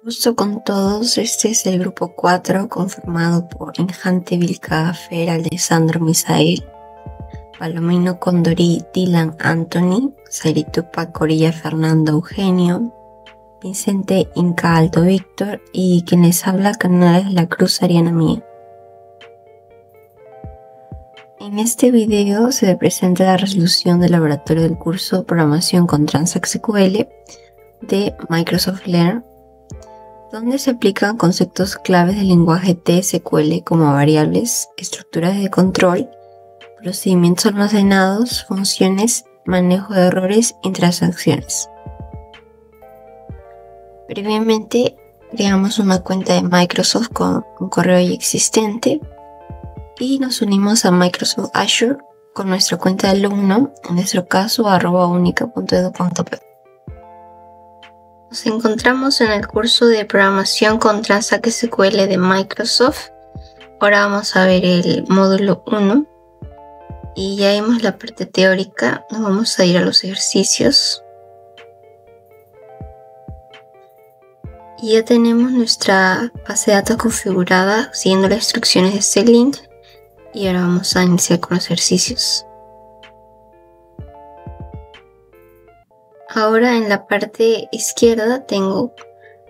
Gusto con todos, este es el grupo 4 conformado por Injante, Vilca, Fer, Alessandro, Misael, Palomino, Condorí, Dylan, Anthony, Sairitupa, Corilla, Fernando, Eugenio, Vicente, Inca, Alto, Víctor y quien les habla, Canales La Cruz, Ariana Mía. En este video se presenta la resolución del laboratorio del curso Programación con Transact SQL de Microsoft Learn, donde se aplican conceptos claves del lenguaje TSQL como variables, estructuras de control, procedimientos almacenados, funciones, manejo de errores y transacciones. Previamente creamos una cuenta de Microsoft con un correo ya existente y nos unimos a Microsoft Azure con nuestra cuenta de alumno, en nuestro caso @unica.edu.p. Nos encontramos en el curso de programación con Transact SQL de Microsoft. Ahora vamos a ver el módulo 1 y ya vimos la parte teórica. Nos vamos a ir a los ejercicios y ya tenemos nuestra base de datos configurada siguiendo las instrucciones de CLink y ahora vamos a iniciar con los ejercicios. Ahora en la parte izquierda tengo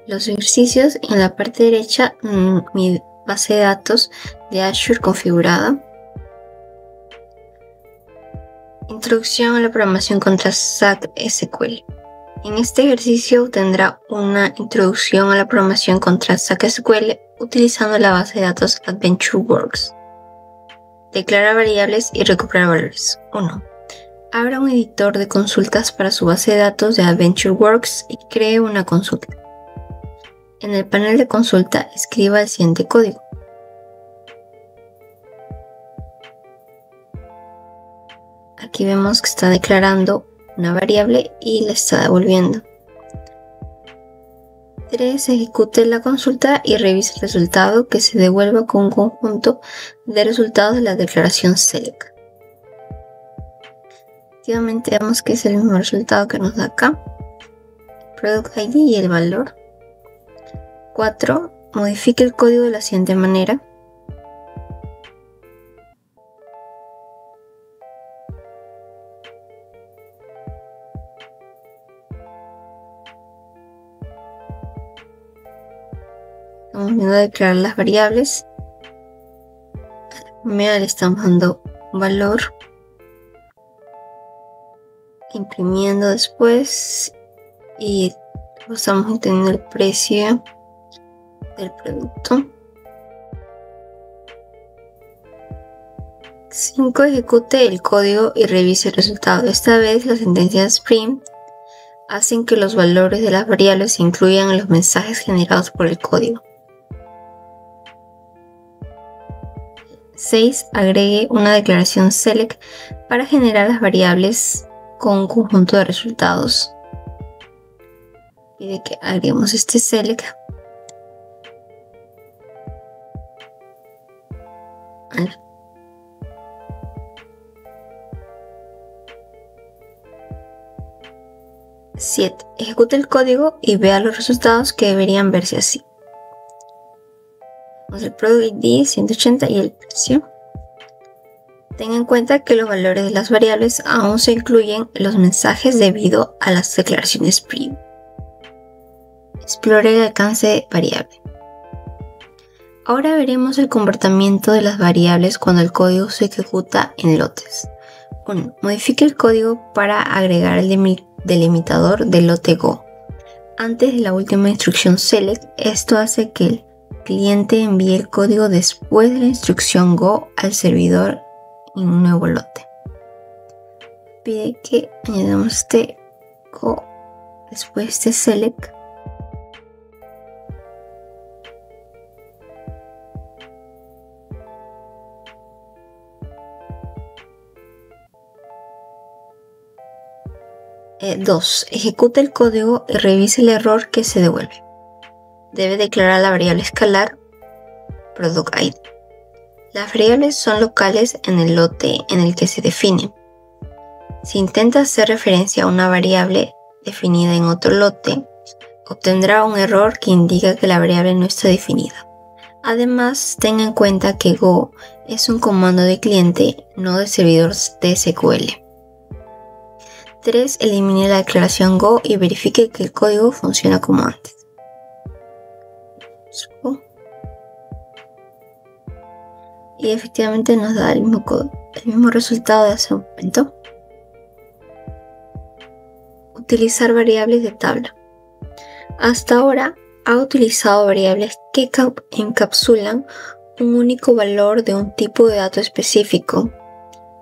los ejercicios y en la parte derecha mi base de datos de Azure configurada. Introducción a la programación con Transact SQL. En este ejercicio tendrá una introducción a la programación con Transact SQL utilizando la base de datos AdventureWorks. Declarar variables y recuperar valores. 1. Abra un editor de consultas para su base de datos de AdventureWorks y cree una consulta. En el panel de consulta escriba el siguiente código. Aquí vemos que está declarando una variable y la está devolviendo. 3. Ejecute la consulta y revise el resultado que se devuelva con un conjunto de resultados de la declaración select. Efectivamente vemos que es el mismo resultado que nos da acá, Product ID y el valor. 4. Modifique el código de la siguiente manera. Estamos viendo declarar las variables. A la primera le estamos dando un valor, imprimiendo después y estamos obteniendo el precio del producto. 5. Ejecute el código y revise el resultado. Esta vez las sentencias print hacen que los valores de las variables se incluyan en los mensajes generados por el código. 6. Agregue una declaración select para generar las variables con un conjunto de resultados. Pide que agreguemos este select. 7. Ejecute el código y vea los resultados que deberían verse así. El Product ID 180 y el precio. Tenga en cuenta que los valores de las variables aún se incluyen en los mensajes debido a las declaraciones print. Explore el alcance variable. Ahora veremos el comportamiento de las variables cuando el código se ejecuta en lotes. 1. Modifique el código para agregar el delimitador del lote Go antes de la última instrucción select. Esto hace que el cliente envíe el código después de la instrucción Go al servidor en un nuevo lote. Pide que añadamos este Go después de este select. Dos. Ejecute el código y revise el error que se devuelve. Debe declarar la variable escalar Product ID. Las variables son locales en el lote en el que se definen. Si intenta hacer referencia a una variable definida en otro lote, obtendrá un error que indica que la variable no está definida. Además, tenga en cuenta que Go es un comando de cliente, no de servidor de SQL. 3. Elimine la declaración Go y verifique que el código funciona como antes. Y efectivamente nos da el mismo resultado de hace un momento. Utilizar variables de tabla. Hasta ahora ha utilizado variables que encapsulan un único valor de un tipo de dato específico.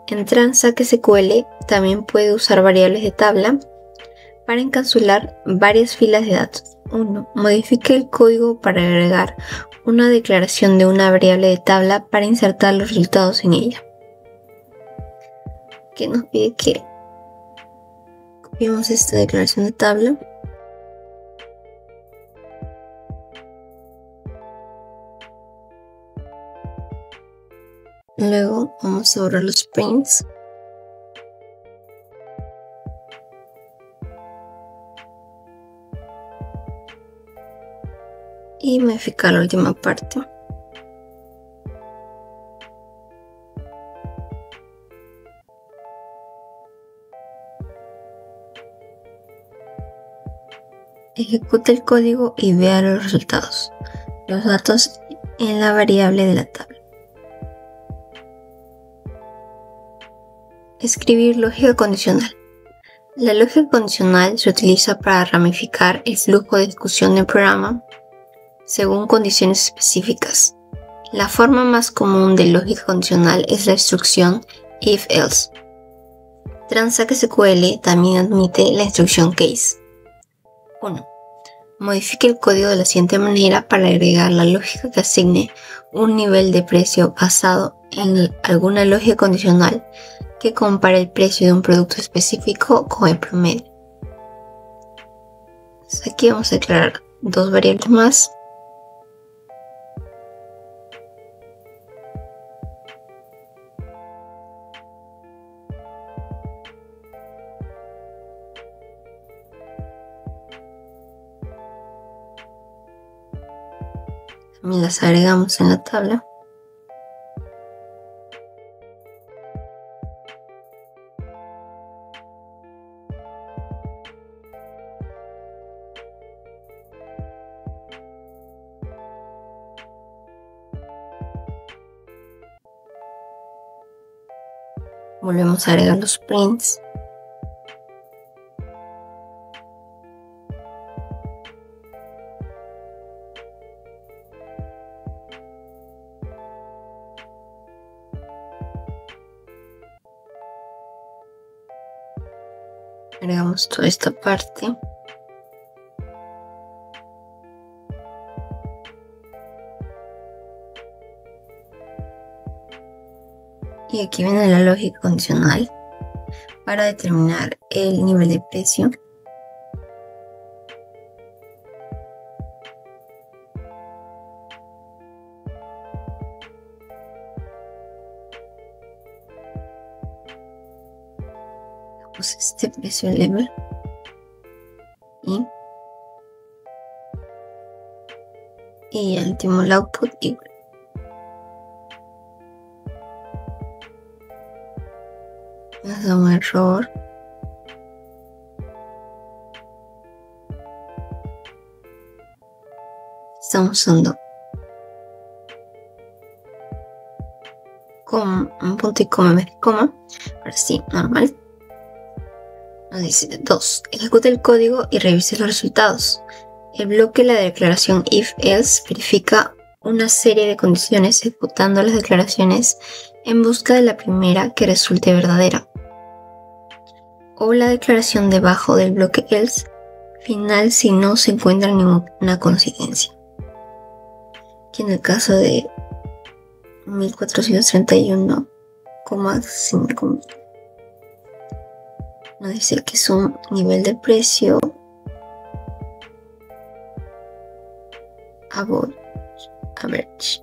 En Transact SQL también puede usar variables de tabla para encapsular varias filas de datos. 1. Modifique el código para agregar una declaración de una variable de tabla para insertar los resultados en ella. Que nos pide que copiemos esta declaración de tabla. Luego vamos a borrar los prints. Y modificar la última parte. Ejecuta el código y vea los resultados. Los datos en la variable de la tabla. Escribir lógica condicional. La lógica condicional se utiliza para ramificar el flujo de ejecución del programa según condiciones específicas. La forma más común de lógica condicional es la instrucción if-else. Transact SQL también admite la instrucción case. 1. Modifique el código de la siguiente manera para agregar la lógica que asigne un nivel de precio basado en alguna lógica condicional que compare el precio de un producto específico con el promedio. Entonces aquí vamos a declarar dos variables más. También las agregamos en la tabla. Volvemos a agregar los prints. Agregamos toda esta parte. Y aquí viene la lógica condicional para determinar el nivel de precio. Damos este precio level y el último el output igual. Nos da un error. Estamos usando un punto y coma en vez de coma. Ahora sí, normal. Nos dice 2. Ejecuta el código y revise los resultados. El bloque de la declaración if-else verifica una serie de condiciones ejecutando las declaraciones en busca de la primera que resulte verdadera, o la declaración debajo del bloque else final si no se encuentra ninguna coincidencia. Aquí en el caso de 1431,5 nos dice que es un nivel de precio above average.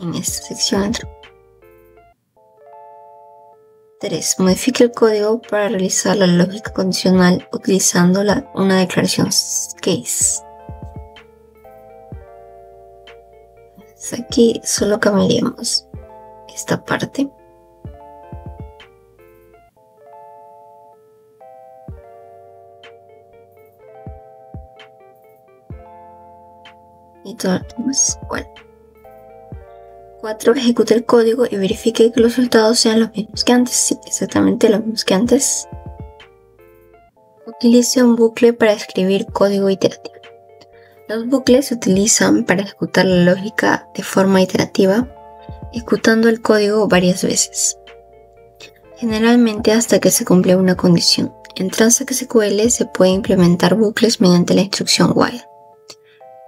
En esta sección 3. Modifique el código para realizar la lógica condicional utilizando una declaración case. Aquí solo cambiaríamos esta parte. Y todo lo demás igual. 4. Ejecute el código y verifique que los resultados sean los mismos que antes. Sí, exactamente los mismos que antes. Utilice un bucle para escribir código iterativo. Los bucles se utilizan para ejecutar la lógica de forma iterativa, ejecutando el código varias veces, generalmente hasta que se cumpla una condición. En Transact SQL se puede implementar bucles mediante la instrucción while.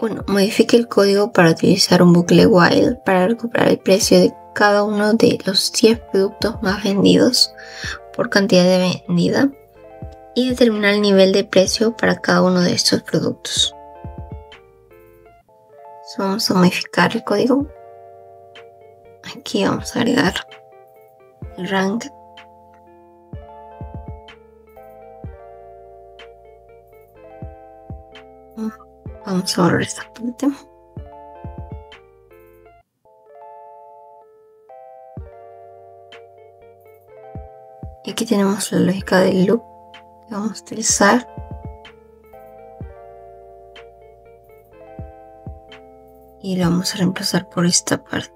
1. Modifique el código para utilizar un bucle while para recuperar el precio de cada uno de los 10 productos más vendidos por cantidad de vendida y determinar el nivel de precio para cada uno de estos productos. Vamos a modificar el código. Aquí vamos a agregar el rank. Vamos a borrar esta parte. Y aquí tenemos la lógica del loop que vamos a utilizar. Y la vamos a reemplazar por esta parte.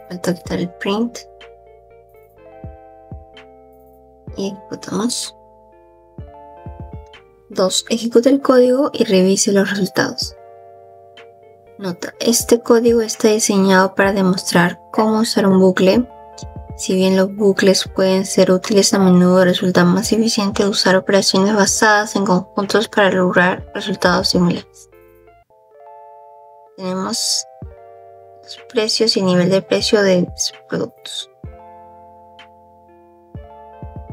Falta quitar el print. Y ejecutamos. 2. Ejecute el código y revise los resultados. Nota, este código está diseñado para demostrar cómo usar un bucle. Si bien los bucles pueden ser útiles, a menudo resulta más eficiente usar operaciones basadas en conjuntos para lograr resultados similares. Tenemos los precios y nivel de precio de los productos.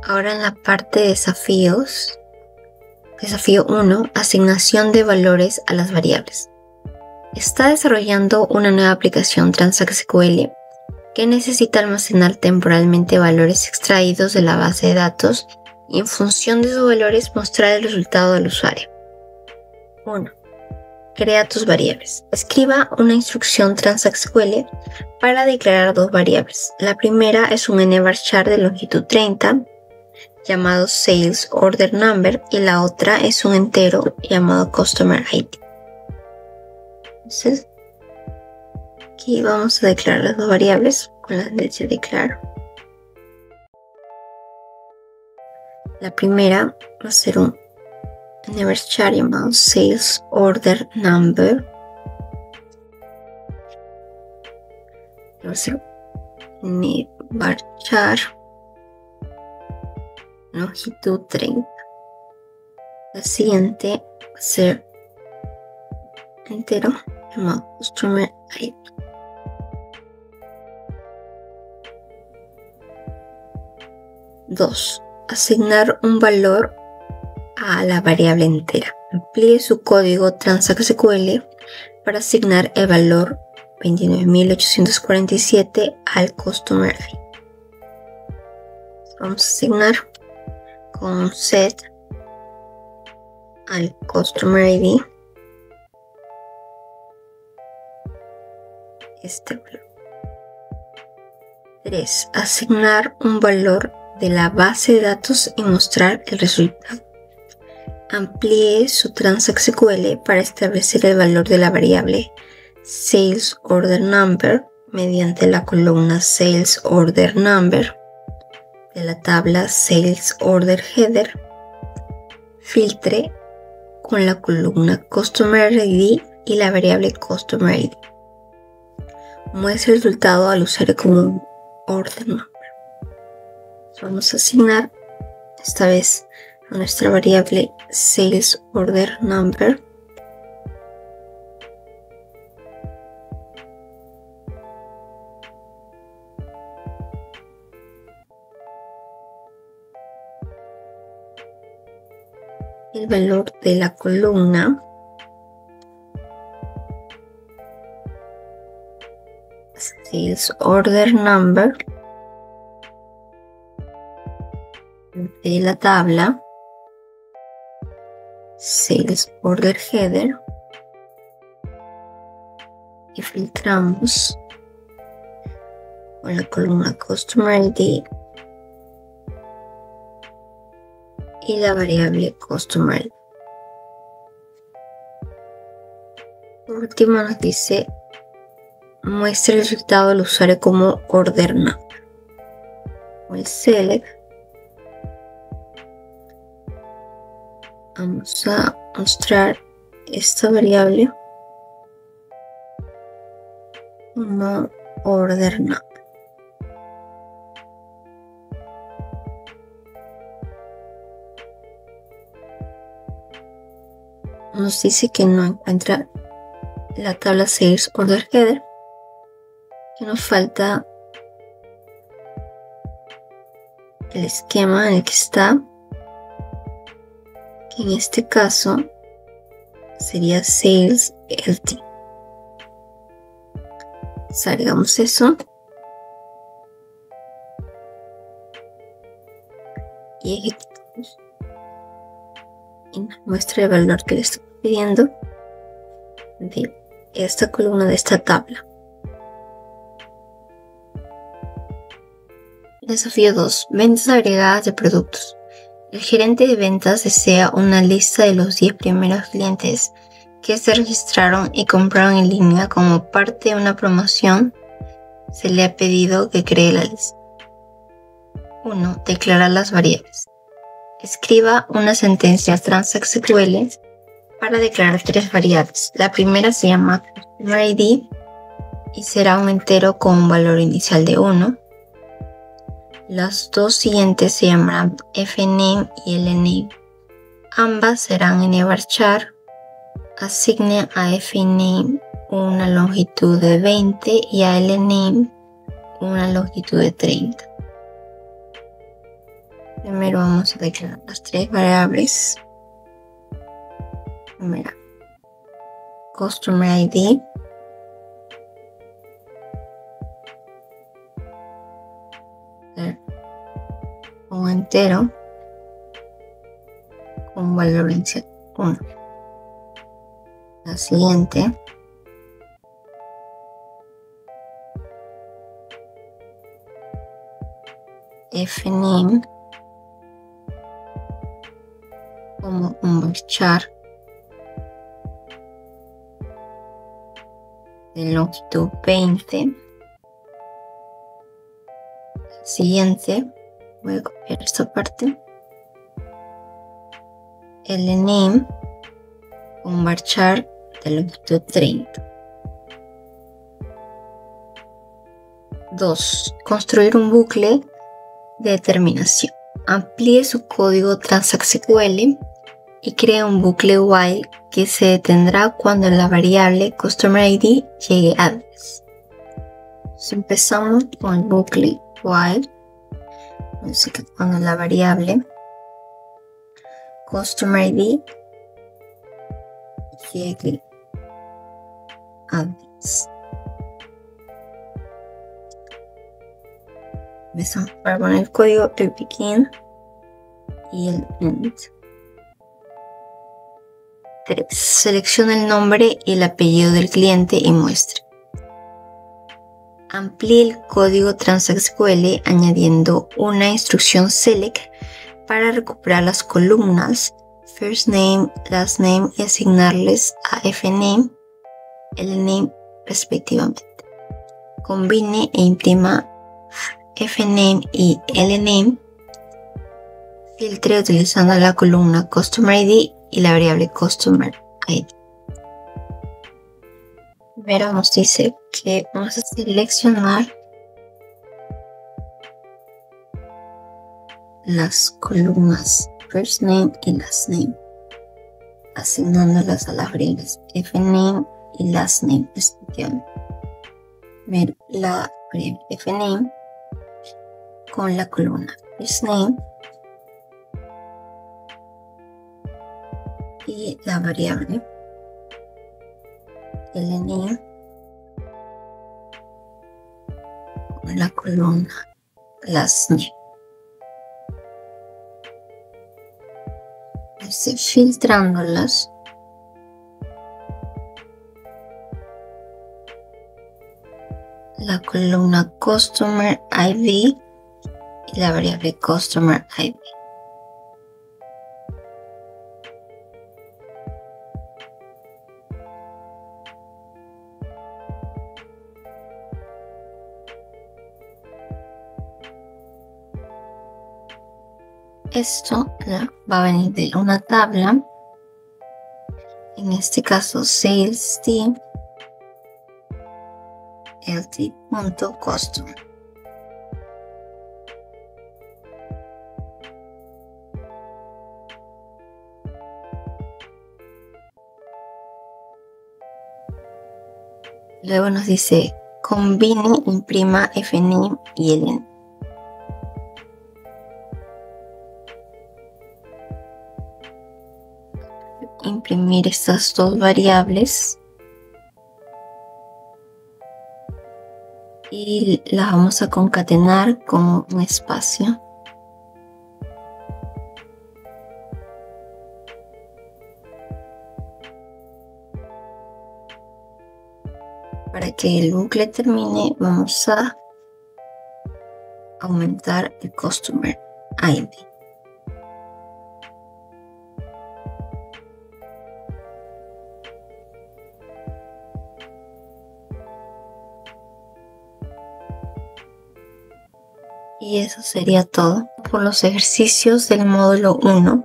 Ahora en la parte de desafíos. Desafío 1. Asignación de valores a las variables. Está desarrollando una nueva aplicación Transact SQL que necesita almacenar temporalmente valores extraídos de la base de datos y en función de sus valores mostrar el resultado del usuario. 1. Crea tus variables. Escriba una instrucción Transact SQL para declarar dos variables. La primera es un nvarchar de longitud 30 llamado Sales Order Number y la otra es un entero llamado Customer ID. Entonces, aquí vamos a declarar las dos variables con las de declaro. La primera va a ser un nvarchar llamado Sales Order Number. Va a ser nvarchar longitud 30. La siguiente va a ser entero llamado Customer ID. Dos. Asignar un valor a la variable entera. Amplíe su código Transact SQL para asignar el valor 29.847 al Customer ID. Vamos a asignar con set al Customer ID este valor. 3. Asignar un valor de la base de datos y mostrar el resultado. Amplíe su Transact SQL para establecer el valor de la variable Sales Order Number mediante la columna Sales Order Number de la tabla Sales Order Header. Filtre con la columna Customer ID y la variable Customer ID. Muestra el resultado al usuario como un Order Number. Vamos a asignar esta vez a nuestra variable Sales Order Number el valor de la columna sales order number de la tabla sales order header y filtramos con la columna customer ID y la variable customer. Por último nos dice muestra el resultado del usuario como order number. Con el select vamos a mostrar esta variable como order number. Nos dice que no encuentra la tabla sales order header, que nos falta el esquema en el que está, que en este caso sería sales LT. Salgamos eso y ejecutamos y nos muestra el valor que le estoy pidiendo de esta columna de esta tabla. Desafío 2. Ventas agregadas de productos. El gerente de ventas desea una lista de los 10 primeros clientes que se registraron y compraron en línea como parte de una promoción. Se le ha pedido que cree la lista. 1. Declarar las variables. Escriba una sentencia TransactSQL para declarar 3 variables. La primera se llama Customer ID y será un entero con un valor inicial de 1. Las dos siguientes se llamarán fname y lname. Ambas serán en varchar. Asigne a fname una longitud de 20 y a lname una longitud de 30. Primero vamos a declarar las 3 variables. Primera, Customer ID. Un entero con valor inicial 1. La siguiente fname como un varchar de longitud 20. La siguiente, voy a copiar esta parte, lname con varchar de longitud 30. 2. Construir un bucle de determinación. Amplíe su código TransactSQL y crea un bucle while que se detendrá cuando la variable Customer ID llegue a 10. Entonces empezamos con el bucle while. Así que cuando la variable Customer ID llegue a 10. Empezamos para poner el código, el begin y el end. 3. Selecciona el nombre y el apellido del cliente y muestre. Amplíe el código TransactSQL añadiendo una instrucción select para recuperar las columnas first name, last name y asignarles a fname, lname respectivamente. Combine e imprima fname y lname. Filtre utilizando la columna Customer ID y la variable Customer ID. Primero nos dice que vamos a seleccionar las columnas first name y last name, asignándolas a las variables fname y last name respectivamente. Ver la variable fname con la columna first name y la variable ln con la columna las n. Filtrándolas, la columna customer ID y la variable customer ID. Esto va a venir de una tabla, en este caso salesT lt.custom. Luego nos dice combine, imprima fname y ln. Imprimir estas dos variables y las vamos a concatenar con un espacio. Para que el bucle termine, vamos a aumentar el customer ID. Y eso sería todo por los ejercicios del módulo 1.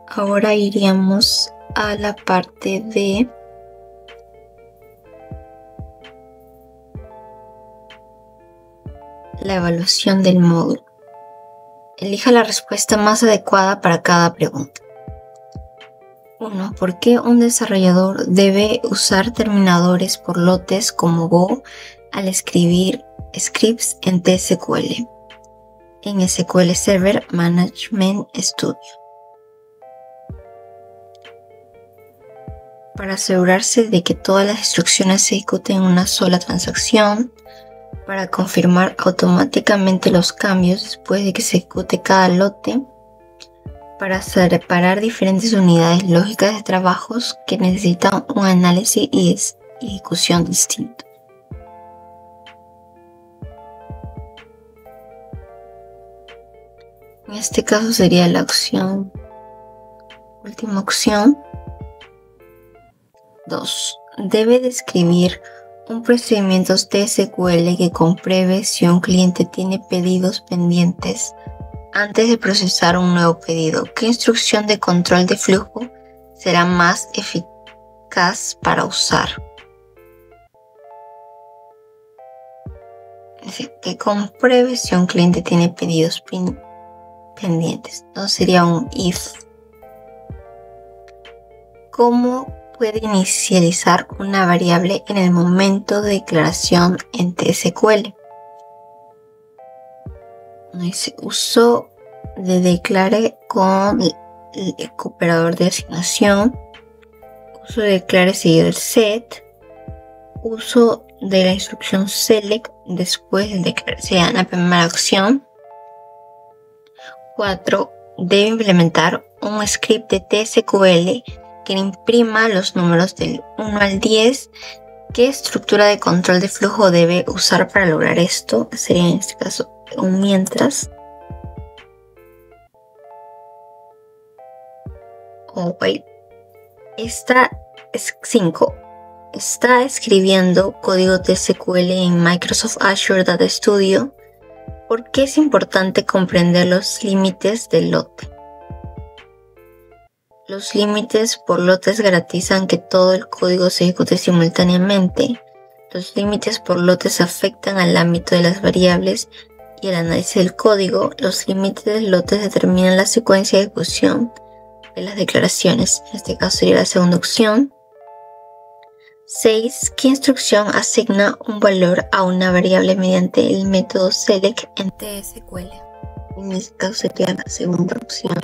Ahora iríamos a la parte de la evaluación del módulo. Elija la respuesta más adecuada para cada pregunta. 1. ¿Por qué un desarrollador debe usar terminadores por lotes como Go al escribir scripts en TSQL en SQL Server Management Studio? Para asegurarse de que todas las instrucciones se ejecuten en una sola transacción, para confirmar automáticamente los cambios después de que se ejecute cada lote, para separar diferentes unidades lógicas de trabajos que necesitan un análisis y ejecución distinto. En este caso sería la última opción. 2. Debe describir un procedimiento TSQL que compruebe si un cliente tiene pedidos pendientes antes de procesar un nuevo pedido. ¿Qué instrucción de control de flujo será más eficaz para usar? Es decir, que compruebe si un cliente tiene pedidos pendientes. Entonces sería un if. ¿Cómo puede inicializar una variable en el momento de declaración en TSQL? Dice uso de declare con el operador de asignación, uso de declare seguido del set, uso de la instrucción select después de declare, sería la primera acción. 4. Debe implementar un script de TSQL que imprima los números del 1 al 10. ¿Qué estructura de control de flujo debe usar para lograr esto? Sería en este caso un mientras. Esta es 5. Está escribiendo código TSQL en Microsoft Azure Data Studio. ¿Por qué es importante comprender los límites del lote? Los límites por lotes garantizan que todo el código se ejecute simultáneamente. Los límites por lotes afectan al ámbito de las variables y el análisis del código. Los límites de lotes determinan la secuencia de ejecución de las declaraciones. En este caso sería la segunda opción. 6. ¿Qué instrucción asigna un valor a una variable mediante el método select en TSQL? En este caso sería la segunda opción.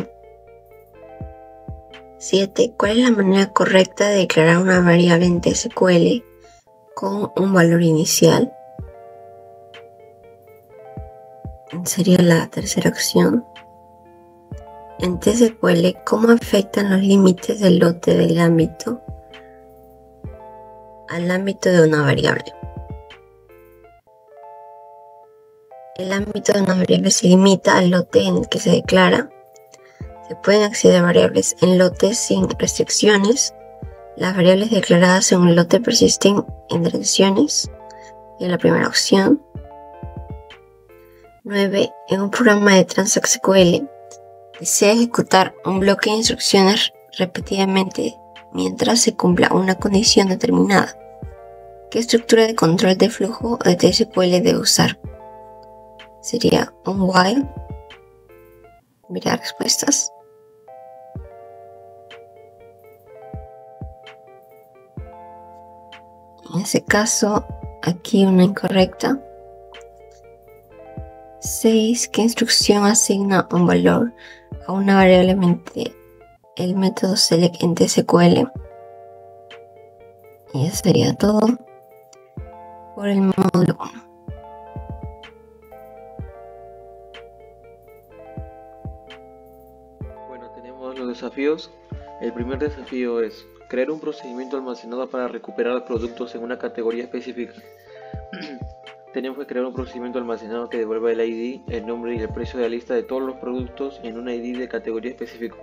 7. ¿Cuál es la manera correcta de declarar una variable en TSQL con un valor inicial? Sería la tercera opción. En TSQL, ¿cómo afectan los límites del lote del ámbito al ámbito de una variable? El ámbito de una variable se limita al lote en el que se declara. Se pueden acceder a variables en lotes sin restricciones. Las variables declaradas en un lote persisten en direcciones. En la primera opción. 9. En un programa de TransactSQL desea ejecutar un bloque de instrucciones repetidamente mientras se cumpla una condición determinada. ¿Qué estructura de control de flujo de TSQL debe usar? Sería un while. Mirar respuestas. En ese caso, aquí una incorrecta. 6. ¿Qué instrucción asigna un valor a una variable mediante el método select en TSQL? Y eso sería todo por el módulo 1. Bueno, tenemos los desafíos. El primer desafío es crear un procedimiento almacenado para recuperar productos en una categoría específica. Tenemos que crear un procedimiento almacenado que devuelva el ID, el nombre y el precio de la lista de todos los productos en un ID de categoría específico.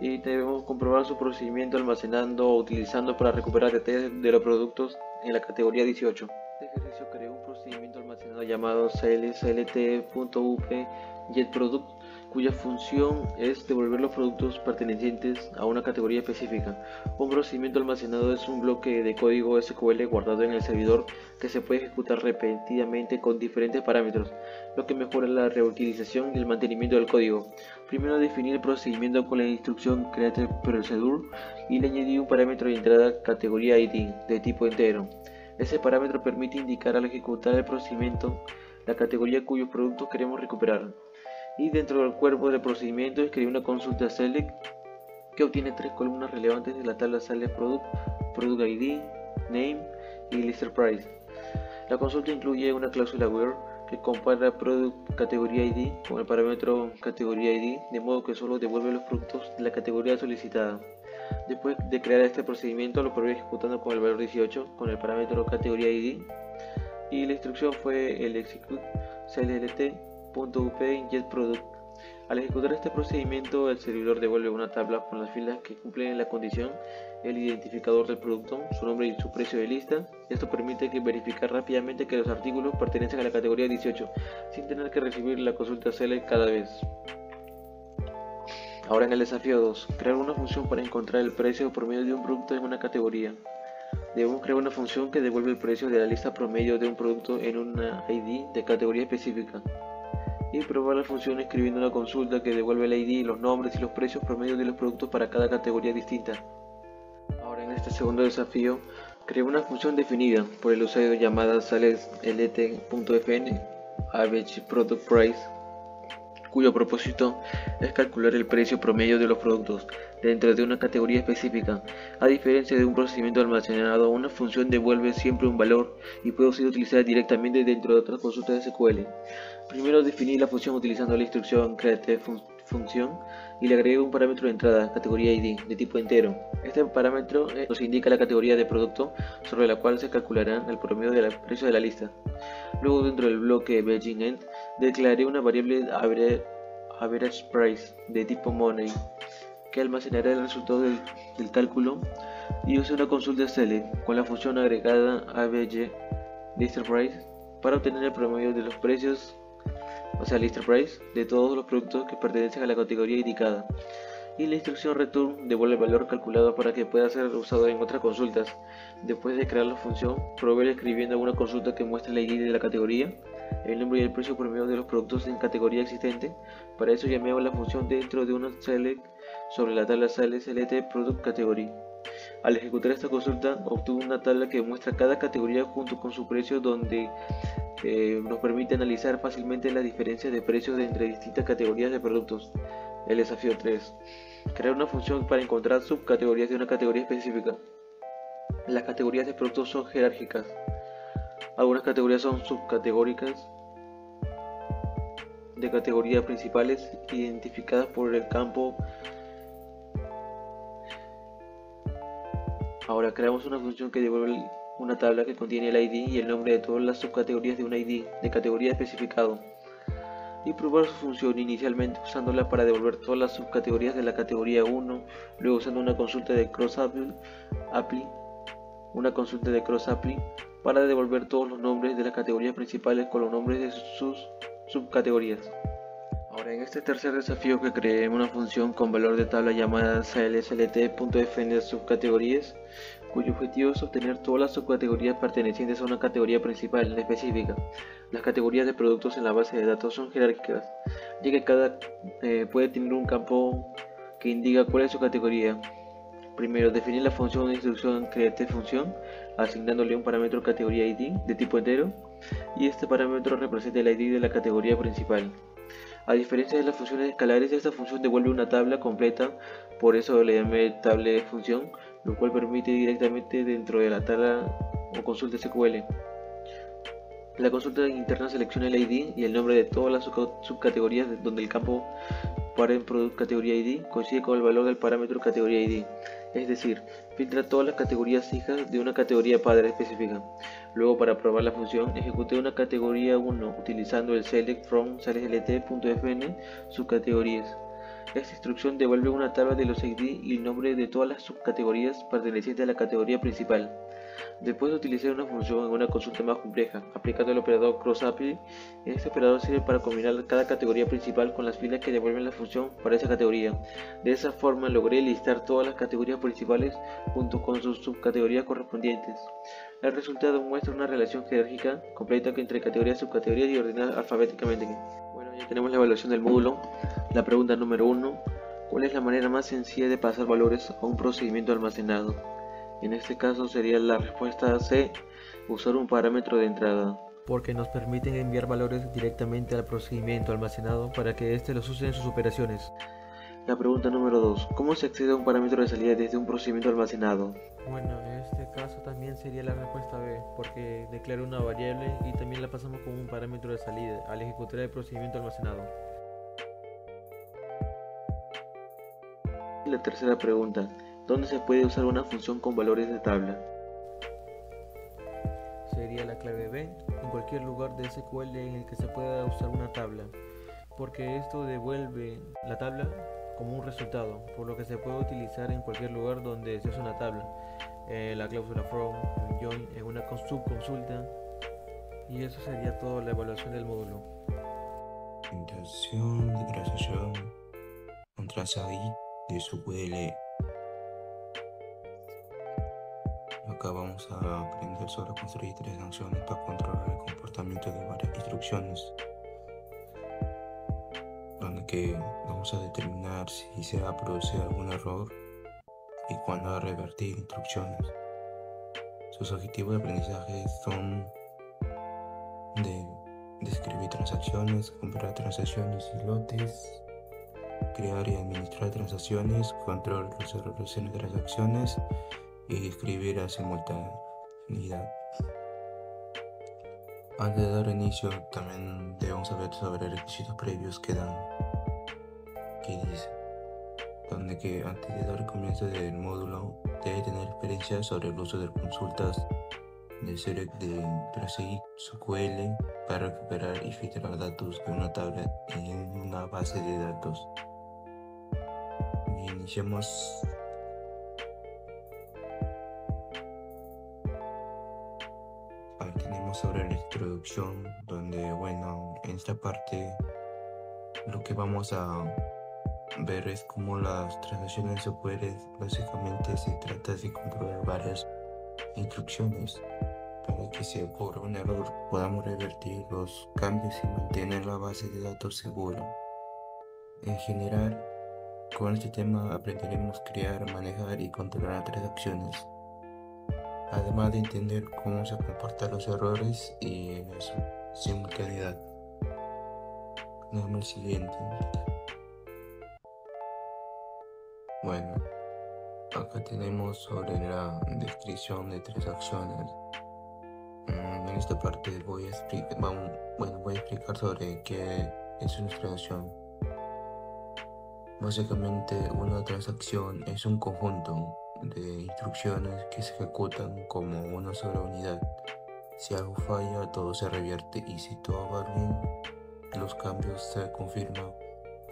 Y debemos comprobar su procedimiento almacenando o utilizando para recuperar detalles de los productos en la categoría 18. Este ejercicio creó un procedimiento almacenado llamado clslt.up.getProduct, cuya función es devolver los productos pertenecientes a una categoría específica. Un procedimiento almacenado es un bloque de código SQL guardado en el servidor que se puede ejecutar repetidamente con diferentes parámetros, lo que mejora la reutilización y el mantenimiento del código. Primero definí el procedimiento con la instrucción createProcedure y le añadí un parámetro de entrada categoría ID de tipo entero. Ese parámetro permite indicar al ejecutar el procedimiento la categoría cuyos productos queremos recuperar. Y dentro del cuerpo del procedimiento escribí una consulta select que obtiene 3 columnas relevantes de la tabla select product, product ID, name y lister price. La consulta incluye una cláusula where que compara product categoría ID con el parámetro categoría ID, de modo que solo devuelve los productos de la categoría solicitada. Después de crear este procedimiento lo probé ejecutando con el valor 18 con el parámetro categoría ID y la instrucción fue el execute clslt.up.getProduct. Al ejecutar este procedimiento, el servidor devuelve una tabla con las filas que cumplen la condición, el identificador del producto, su nombre y su precio de lista. Esto permite verificar rápidamente que los artículos pertenecen a la categoría 18, sin tener que recibir la consulta select cada vez. Ahora en el desafío 2, crear una función para encontrar el precio promedio de un producto en una categoría. Debemos crear una función que devuelve el precio de la lista promedio de un producto en una ID de categoría específica. Y probar la función escribiendo una consulta que devuelve el ID, los nombres y los precios promedios de los productos para cada categoría distinta. Ahora en este segundo desafío, creé una función definida por el usuario llamada saleslt.fn average product price, cuyo propósito es calcular el precio promedio de los productos dentro de una categoría específica. A diferencia de un procedimiento almacenado, una función devuelve siempre un valor y puede ser utilizada directamente dentro de otras consultas de SQL. Primero definí la función utilizando la instrucción createFunction y le agregué un parámetro de entrada, categoría ID, de tipo entero. Este parámetro nos indica la categoría de producto sobre la cual se calculará el promedio del precio de la lista. Luego dentro del bloque BeginEnd declaré una variable average price de tipo money que almacenará el resultado del cálculo y usé una consulta select con la función agregada average lister price para obtener el promedio de los precios, o sea lister price, de todos los productos que pertenecen a la categoría indicada. Y la instrucción return devuelve el valor calculado para que pueda ser usado en otras consultas. Después de crear la función, probé escribiendo una consulta que muestre la ID de la categoría, el nombre y el precio promedio de los productos en categoría existente. Para eso llamé a la función dentro de una select sobre la tabla clslt product category. Al ejecutar esta consulta, obtuve una tabla que muestra cada categoría junto con su precio, donde nos permite analizar fácilmente las diferencias de precios entre distintas categorías de productos. El desafío 3. Crear una función para encontrar subcategorías de una categoría específica. Las categorías de productos son jerárquicas. Algunas categorías son subcategóricas de categorías principales identificadas por el campo. Ahora creamos una función que devuelve una tabla que contiene el ID y el nombre de todas las subcategorías de un ID de categoría especificado, y probar su función inicialmente usándola para devolver todas las subcategorías de la categoría 1, luego usando una consulta de cross-apply para devolver todos los nombres de las categorías principales con los nombres de sus subcategorías. Ahora, en este tercer desafío, que creé una función con valor de tabla llamada clslt.fn subcategorías, cuyo objetivo es obtener todas las subcategorías pertenecientes a una categoría principal específica. Las categorías de productos en la base de datos son jerárquicas, ya que cada puede tener un campo que indica cuál es su categoría. Primero, definir la función de instrucción createFunción, asignándole un parámetro categoría ID de tipo entero, y este parámetro representa el ID de la categoría principal. A diferencia de las funciones escalares, esta función devuelve una tabla completa, por eso le llamé tabla de función, lo cual permite directamente dentro de la tabla o consulta SQL. La consulta interna selecciona el ID y el nombre de todas las subcategorías donde el campo parent_product categoría ID coincide con el valor del parámetro categoría ID, es decir, filtra todas las categorías hijas de una categoría padre específica. Luego, para probar la función, ejecuté una categoría 1 utilizando el select from clslt.fn subcategorías. Esta instrucción devuelve una tabla de los ID y el nombre de todas las subcategorías pertenecientes a la categoría principal. Después de utilizar una función en una consulta más compleja, aplicando el operador cross-apply, este operador sirve para combinar cada categoría principal con las filas que devuelven la función para esa categoría. De esa forma logré listar todas las categorías principales junto con sus subcategorías correspondientes. El resultado muestra una relación jerárquica completa entre categorías, subcategorías y ordenadas alfabéticamente. Bueno, ya tenemos la evaluación del módulo. La pregunta número 1. ¿Cuál es la manera más sencilla de pasar valores a un procedimiento almacenado? En este caso sería la respuesta C, usar un parámetro de entrada, porque nos permiten enviar valores directamente al procedimiento almacenado para que éste los use en sus operaciones. La pregunta número 2. ¿Cómo se accede a un parámetro de salida desde un procedimiento almacenado? Bueno, en este caso también sería la respuesta B, porque declara una variable y también la pasamos como un parámetro de salida al ejecutar el procedimiento almacenado. La tercera pregunta. ¿Dónde se puede usar una función con valores de tabla? Sería la clave B, en cualquier lugar de SQL en el que se pueda usar una tabla, porque esto devuelve la tabla como un resultado, por lo que se puede utilizar en cualquier lugar donde se usa una tabla, la cláusula from, en join, en una subconsulta, y eso sería toda la evaluación del módulo. Introducción, declaración, contraseña ID de SQL. Acá vamos a aprender sobre construir tres acciones para controlar el comportamiento de varias instrucciones, donde que vamos a determinar si se va a producir algún error y cuándo va a revertir instrucciones. Sus objetivos de aprendizaje son de describir transacciones, comparar transacciones y lotes, crear y administrar transacciones, control resolución de transacciones y escribir a simultaneidad. Antes de dar inicio, también debemos saber sobre requisitos previos que dice, donde que antes de dar comienzo del módulo debe tener experiencia sobre el uso de consultas de select de PostgreSQL para recuperar y filtrar datos de una tabla en una base de datos. Iniciamos. Tenemos sobre la introducción, donde bueno, en esta parte lo que vamos a ver es cómo las transacciones se pueden, básicamente se trata de comprobar varias instrucciones para que si ocurre un error podamos revertir los cambios y mantener la base de datos segura. En general, con este tema aprenderemos a crear, manejar y controlar transacciones, además de entender cómo se comportan los errores y su simultaneidad. Damos el siguiente. Bueno, acá tenemos sobre la descripción de transacciones. En esta parte voy a explicar sobre qué es una transacción. Básicamente, una transacción es un conjunto de instrucciones que se ejecutan como una sola unidad. Si algo falla, todo se revierte, y si todo va bien, los cambios se confirman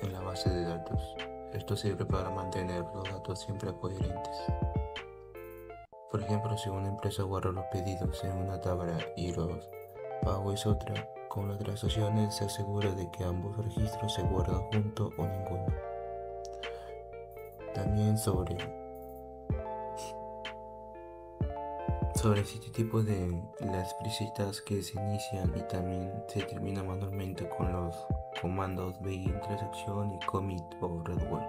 en la base de datos. Esto sirve para mantener los datos siempre coherentes. Por ejemplo, si una empresa guarda los pedidos en una tabla y los pagos es otra, con las transacciones se asegura de que ambos registros se guardan juntos o ninguno. También sobre este tipo de las visitas que se inician y también se terminan manualmente con los comandos begin transacción y commit o readware.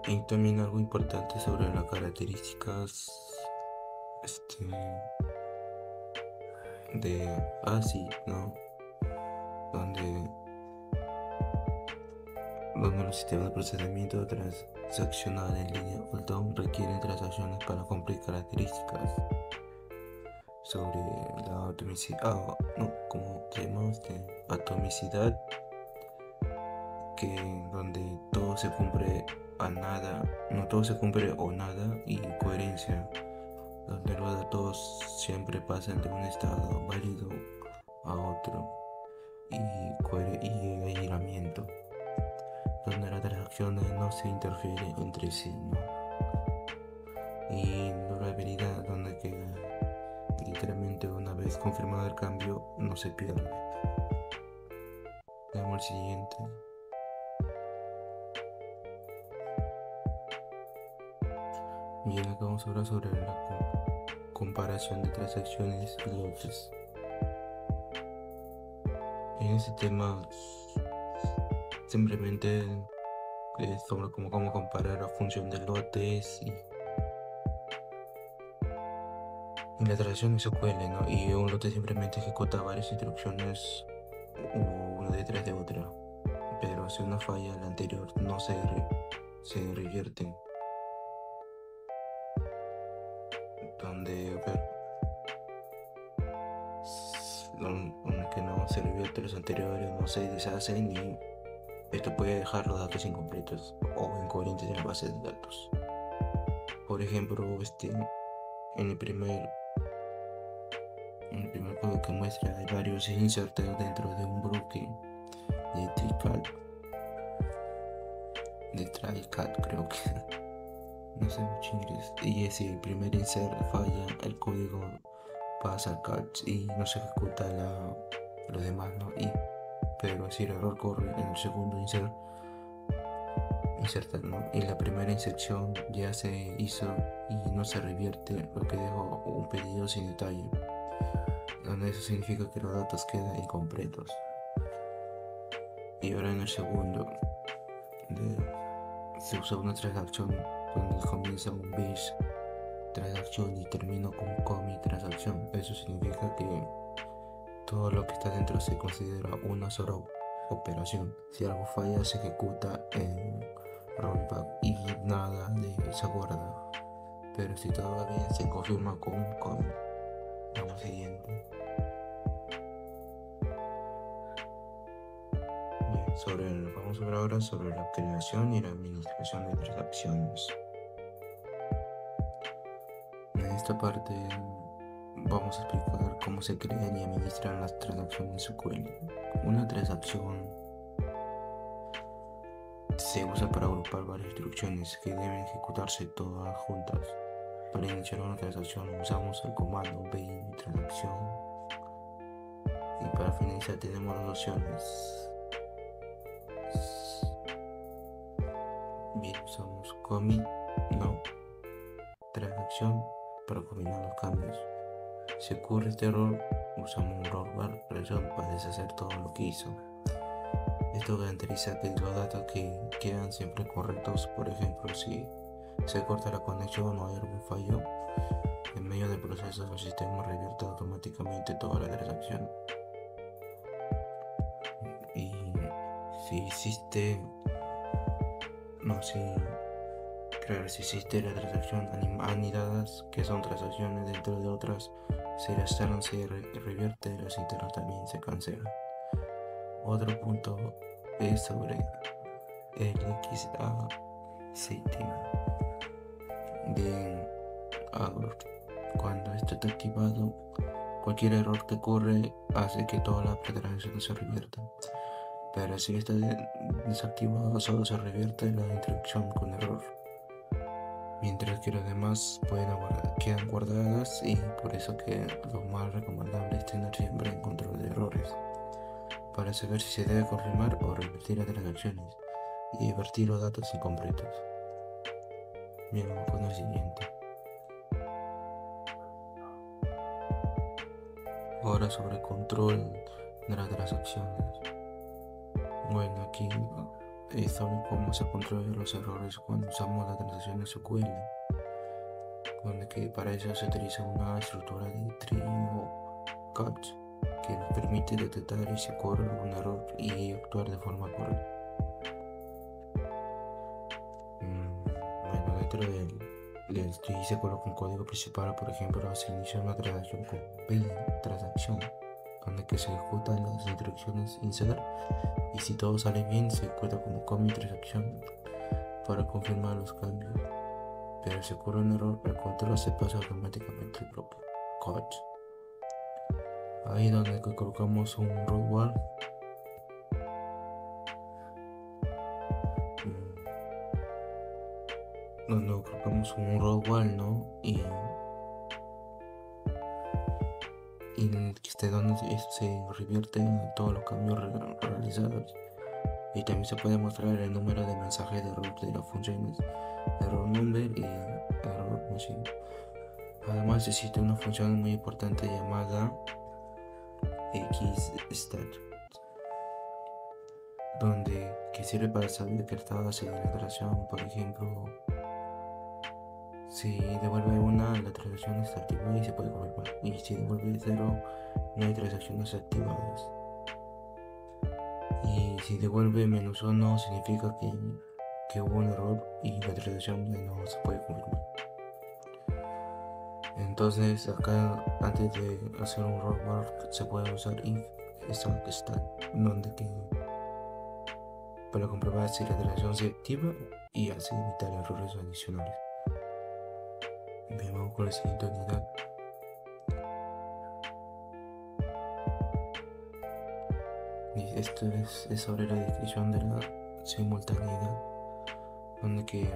Y también algo importante sobre las características de ASI, ¿no? Donde los sistemas de procesamiento transaccional en línea Fulton requieren transacciones para cumplir características sobre la atomicidad, atomicidad, donde todo se cumple no todo se cumple o nada, y coherencia, donde los datos siempre pasan de un estado válido a otro, y aislamiento, donde las transacciones no se interfieren entre sí, ¿no? Y durabilidad, donde queda literalmente una vez confirmado el cambio, no se pierde. Veamos el siguiente. Bien, acá vamos a hablar sobre la comparación de transacciones y lotes. En este tema simplemente es sobre cómo comparar la función de lotes y la transacción SQL, ¿no? Y un lote simplemente ejecuta varias instrucciones una detrás de otra, pero si una falla, la anterior no se revierte. Donde que no se revierte, los anteriores no se deshacen, y esto puede dejar los datos incompletos o incoherentes en la base de datos. Por ejemplo, en el primer juego que muestra, hay varios insertos dentro de un bloque de try-cat, creo que no sé mucho inglés, y si el primer insert falla, el código pasa al catch y no se ejecuta lo demás, ¿no? Pero si el error corre en el segundo insert, ¿no? Y la primera inserción ya se hizo y no se revierte, lo que dejó un pedido sin detalle, donde eso significa que los datos quedan incompletos. Y ahora en el segundo se usa una transacción donde comienza un base transacción y termina con commit transacción. Eso significa que todo lo que está dentro se considera una sola operación. Si algo falla, se ejecuta en rollback y nada de esa guarda. Pero si todo va bien, se confirma con un commit. Vamos siguiente. Bien, vamos a hablar ahora sobre la creación y la administración de transacciones. En esta parte vamos a explicar cómo se crean y administran las transacciones SQL. Una transacción se usa para agrupar varias instrucciones que deben ejecutarse todas juntas. Para iniciar una transacción usamos el comando begin transacción, y para finalizar tenemos dos opciones. Bien, usamos commit transacción para combinar los cambios. Si ocurre este error, usamos un rollback para deshacer todo lo que hizo. Esto garantiza que los datos que quedan siempre correctos. Por ejemplo, si se corta la conexión o hay algún fallo en medio del proceso, el sistema revierte automáticamente toda la transacción. si existe, no sé, claro, si existe la transacción anidadas, que son transacciones dentro de otras, si la externa se revierte, las internas también se cancelan. Otro punto es sobre el XACT de Agor. Cuando esto está activado, cualquier error que ocurre hace que todas las transacciones se reviertan. Pero si está desactivado, solo se revierte la instrucción con error, mientras que las demás quedan guardadas, y por eso que lo más recomendable es tener siempre en control de errores, para saber si se debe confirmar o revertir las transacciones y invertir los datos incompletos. Bien, vamos con el siguiente. Ahora sobre control de las transacciones. Bueno, aquí es sobre cómo se controlan los errores cuando usamos las transacciones SQL, donde que para eso se utiliza una estructura de tree o catch que nos permite detectar y si ocurre algún error y actuar de forma correcta. Bueno, dentro del tree se coloca un código principal. Por ejemplo, se inicia una transacción con P transacción, donde que se ejecutan las instrucciones insert, y si todo sale bien se ejecuta como commit transacción para confirmar los cambios. Pero si ocurre un error, el control se pasa automáticamente al propio catch. Ahí donde colocamos un roll wall, ¿no? Y donde se revierten todos los cambios realizados, y también se puede mostrar el número de mensajes de error de las funciones error number y error machine. Además existe una función muy importante llamada xstat, que sirve para saber que estaba haciendo la transacción. Por ejemplo, si devuelve 1, la transacción está activada y se puede confirmar, y si devuelve 0, no hay transacciones activadas. Y si devuelve -1, significa que hubo un error y la transacción ya no se puede confirmar. Entonces acá, antes de hacer un rollback, se puede usar if stat, para comprobar si la transacción se activa y así evitar errores adicionales. Bien, vamos con la siguiente unidad. Y esto es sobre la descripción de la simultaneidad, donde que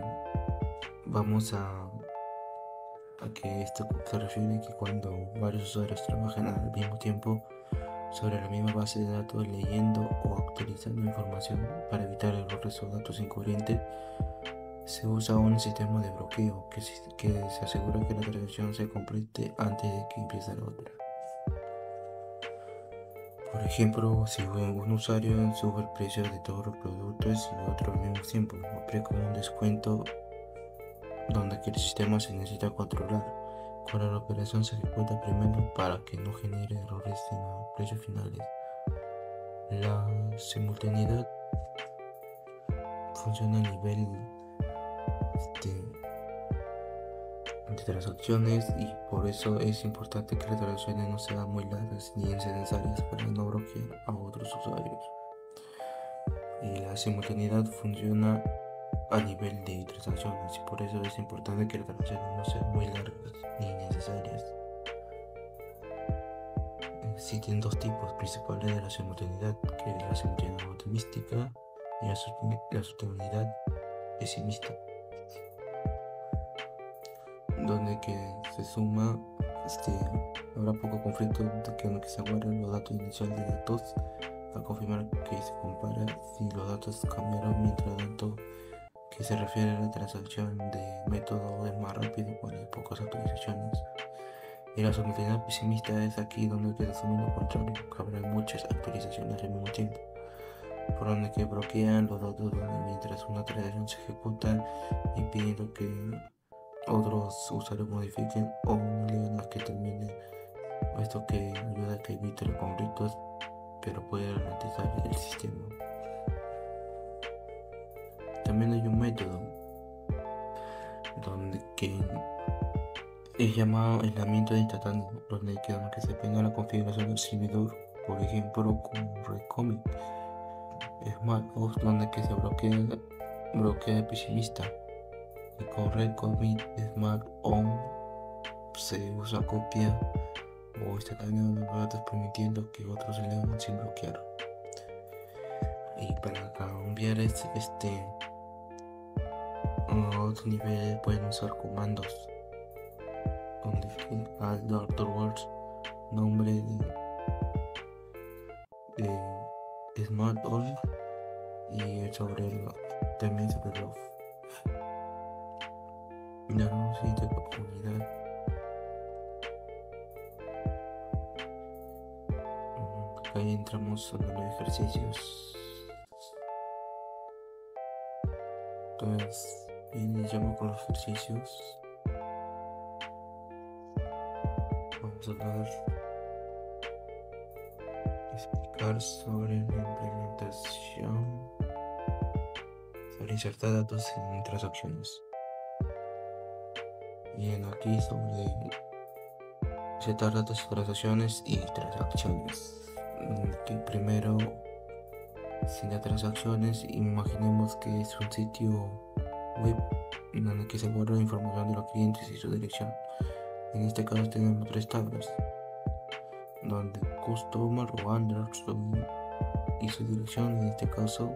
vamos a que esto se refiere a que cuando varios usuarios trabajan al mismo tiempo sobre la misma base de datos, leyendo o actualizando información para evitar errores o datos incoherentes, se usa un sistema de bloqueo que se asegura que la transacción se complete antes de que empiece la otra. Por ejemplo, si un usuario sube el precio de todos los productos y otro al mismo tiempo, aplica un descuento donde que el sistema se necesita controlar cuando la operación se ejecuta primero para que no genere errores en los precios finales. La simultaneidad funciona a nivel de transacciones, y por eso es importante que las transacciones no sean muy largas ni innecesarias para no bloquear a otros usuarios. Y la simultaneidad funciona a nivel de transacciones, y por eso es importante que las transacciones no sean muy largas ni innecesarias. Existen dos tipos principales de la simultaneidad, que es la simultaneidad optimística y la simultaneidad pesimista, donde que se suma habrá poco conflicto de que se guarden los datos iniciales de datos al confirmar que se compara si los datos cambiaron, mientras tanto que se refiere a la transacción de método es más rápido cuando hay pocas actualizaciones. Y la simultaneidad pesimista es aquí donde se asume lo contrario, que habrá muchas actualizaciones al mismo tiempo, por donde que bloquean los datos mientras una transacción se ejecuta, impidiendo que otros usuarios modifiquen o lean a que termine. Esto que ayuda a que evite los conflictos, pero puede ralentizar el sistema. también hay un método donde que es llamado aislamiento instantáneo, donde que se pega la configuración del servidor, por ejemplo con Redcommit, SmartOS, donde que se bloquea el pesimista, y con Redcommit SmartOn se usa copia o instantáneo de los datos permitiendo que otros se lean sin bloquear. Y para cambiar a otro nivel pueden usar comandos donde al afterwards nombre de SmartOn y también sobre Love. Ya no siguiente oportunidad. Acá entramos a los ejercicios. Entonces, iniciamos con los ejercicios. Vamos a explicar sobre la implementación, sobre insertar datos en transacciones. Bien, aquí sobre insertar datos en transacciones y transacciones. Que primero, sin las transacciones, imaginemos que es un sitio web en el que se guarda la información de los clientes y su dirección. En este caso tenemos 3 tablas, donde customer o underscore y su dirección, en este caso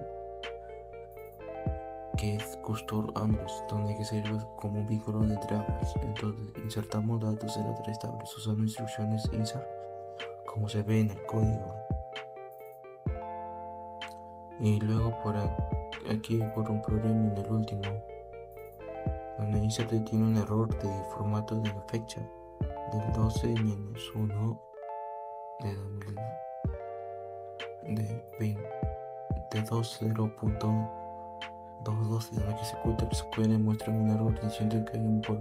que es customer underscore, donde que sirve como un vínculo entre ambas. Entonces insertamos datos en las 3 tablas usando instrucciones insert, como se ve en el código. Y luego aquí por un problema en el último, donde insert tiene un error de formato de la fecha del 12-1 de 20.22, donde que se oculta el SQL muestra un error diciendo que hay un por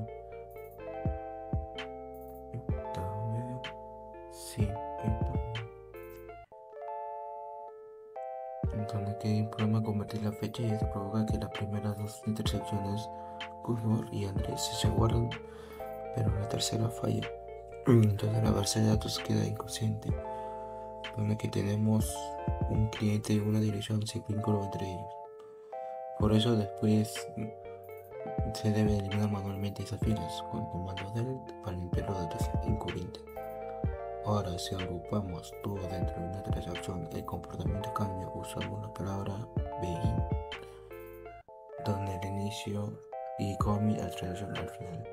donde que hay un problema de convertir la fecha, y esto provoca que las primeras 2 intersecciones, Cusmore y Andrés, se guardan, pero la tercera falla. Entonces la base de datos queda inconsciente, donde que tenemos un cliente y una dirección sin vínculo entre ellos. Por eso después se debe eliminar manualmente esas filas con el comando delete para limpiar los datos incurrentes. Ahora, si agrupamos todo dentro de una transacción, el comportamiento cambia usando la palabra begin, donde el inicio y commit la transacción al final,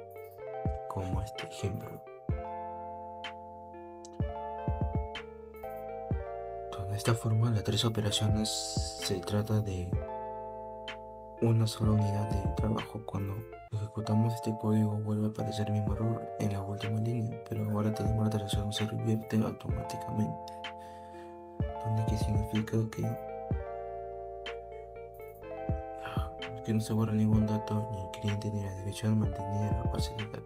como este ejemplo. De esta forma, las 3 operaciones se trata de una sola unidad de trabajo. Cuando ejecutamos este código vuelve a aparecer el mismo error en la última línea, pero ahora tenemos la transacción se revierte automáticamente, donde que significa que no se borra ningún dato, ni el cliente ni la dirección mantenida en la base de datos.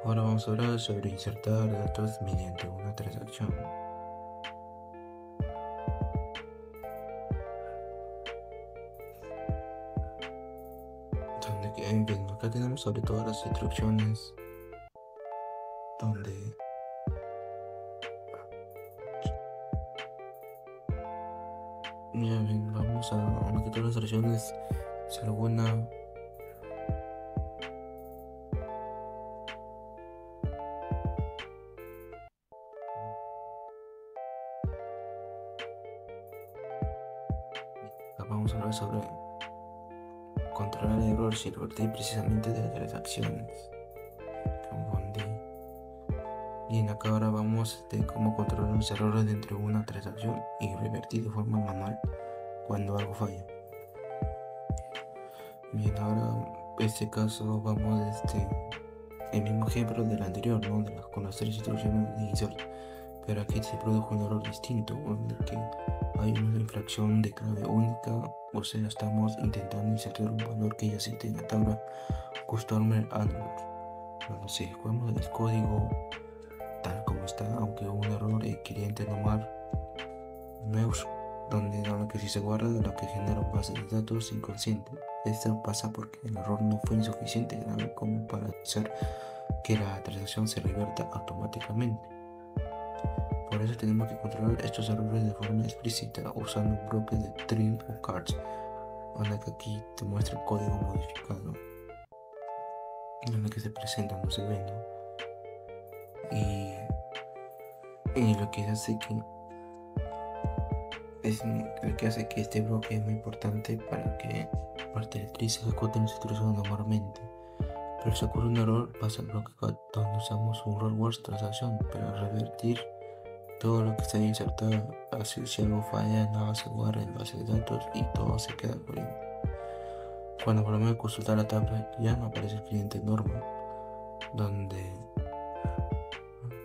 Ahora vamos a hablar sobre insertar datos mediante una transacción. Acá tenemos sobre todo las instrucciones donde vamos a marcar todas las instrucciones. Si alguna vamos a hablar sobre controlar el error si revertir precisamente de las transacciones. Bien, acá ahora vamos a cómo controlar los errores dentro de una transacción y revertir de forma manual cuando algo falla. Bien, ahora en este caso vamos el mismo ejemplo del anterior, ¿no? Con las 3 instrucciones de insert, pero aquí se produjo un error distinto, donde que hay una infracción de clave única, o sea, estamos intentando insertar un valor que ya existe en la tabla customer underscore. Bueno, si ejecutamos el código tal como está, aunque hubo un error, el cliente normal donde que si se guarda lo que genera una base de datos inconsciente. Esto pasa porque el error no fue insuficiente grave como para hacer que la transacción se revierta automáticamente. Por eso tenemos que controlar estos errores de forma explícita usando un bloque de string o cards, donde que aquí te muestra el código modificado, donde que se presenta, no se ve, ¿no? Y lo que hace que este bloque es muy importante para que parte del tree se ejecute la instrucción normalmente. Pero si ocurre un error, pasa al bloque donde usamos un rollwords transacción para revertir todo lo que está insertado. Así si algo falla, nada se guarda en base de datos y todo se queda corriendo. Cuando volvemos a consultar la tabla, ya no aparece el cliente normal, donde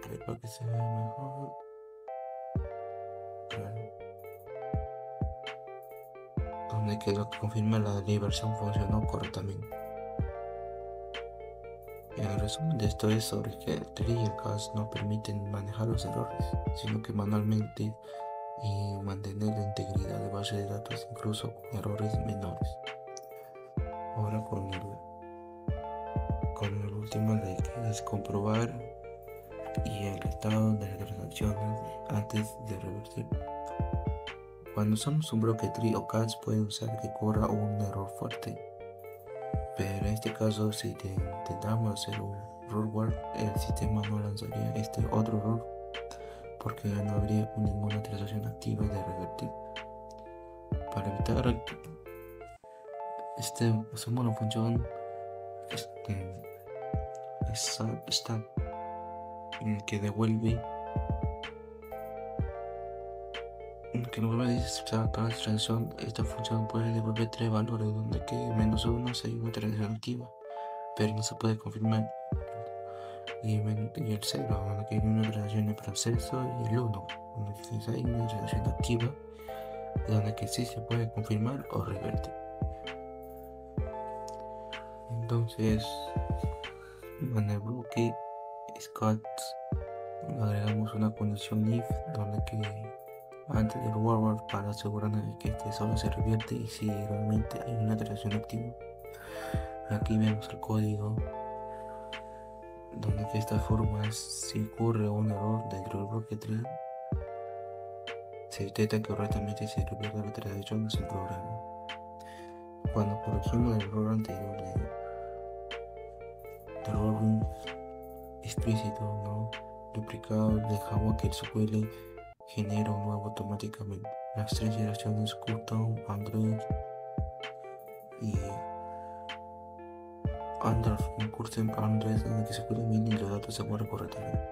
creo que se ve mejor. Donde que lo que confirma la versión funcionó correctamente. El resumen de esto es sobre que el tree y el cache no permiten manejar los errores, sino que manualmente y mantener la integridad de base de datos incluso con errores menores. Ahora con el último de que es comprobar y el estado de las transacciones antes de revertir. Cuando usamos un bloque tree o cache puede usar que corra un error fuerte, pero en este caso si intentamos hacer un rollwords, el sistema no lanzaría este otro error porque ya no habría ninguna transacción activa de revertir. Para evitar usamos la función stack que devuelve cada transacción. Esta función puede devolver 3 valores, donde que -1 si hay una transacción activa pero no se puede confirmar, y el 0 donde que hay una transacción en proceso, y el 1 donde que hay una transacción activa donde que sí se puede confirmar o revertir. Entonces en el bloque scots agregamos una condición if donde que antes del forward para asegurarnos de que este solo se revierte y si realmente hay una transacción activa. Aquí vemos el código donde de esta forma si ocurre un error dentro del bloque tree se detecta correctamente y se revierte la transacción sin programa. Cuando corregimos el error anterior de error explícito no duplicado, dejamos que el SQL genera un nuevo automáticamente. Las 3 generaciones Qtum, Android y Qtum Android, donde que se pueden ver y los datos se guardan correctamente.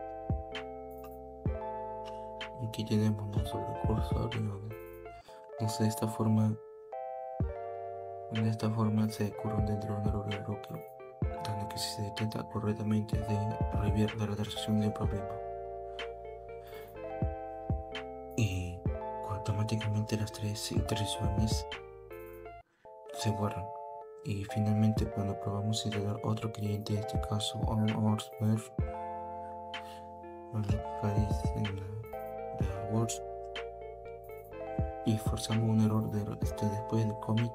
Aquí tenemos nuestro recurso, entonces de esta forma se ocurre dentro de un error del bloque, donde que si se detecta correctamente se revierte la transacción del problema y automáticamente las 3 iteraciones se borran. Y finalmente cuando probamos instalar otro cliente, en este caso OurSmerge, words, y forzamos un error después del commit,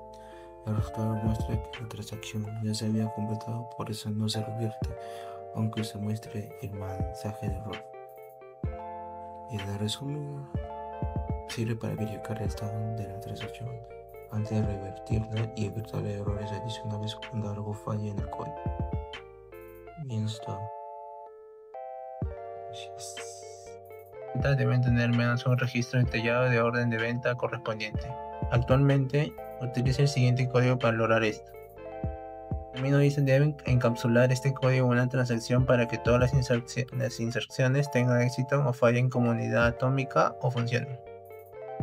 el resultado muestra que la transacción ya se había completado, por eso no se revierte aunque se muestre el mensaje de error. Y en resumen, sirve para verificar el estado de la transacción antes de revertirla y evitar errores adicionales cuando algo falla en el código. Bien, está. Deben tener menos un registro detallado de orden de venta correspondiente. Actualmente, utiliza el siguiente código para lograr esto. También nos dicen deben encapsular este código en una transacción para que todas las inserciones tengan éxito o fallen como unidad atómica o funcionen.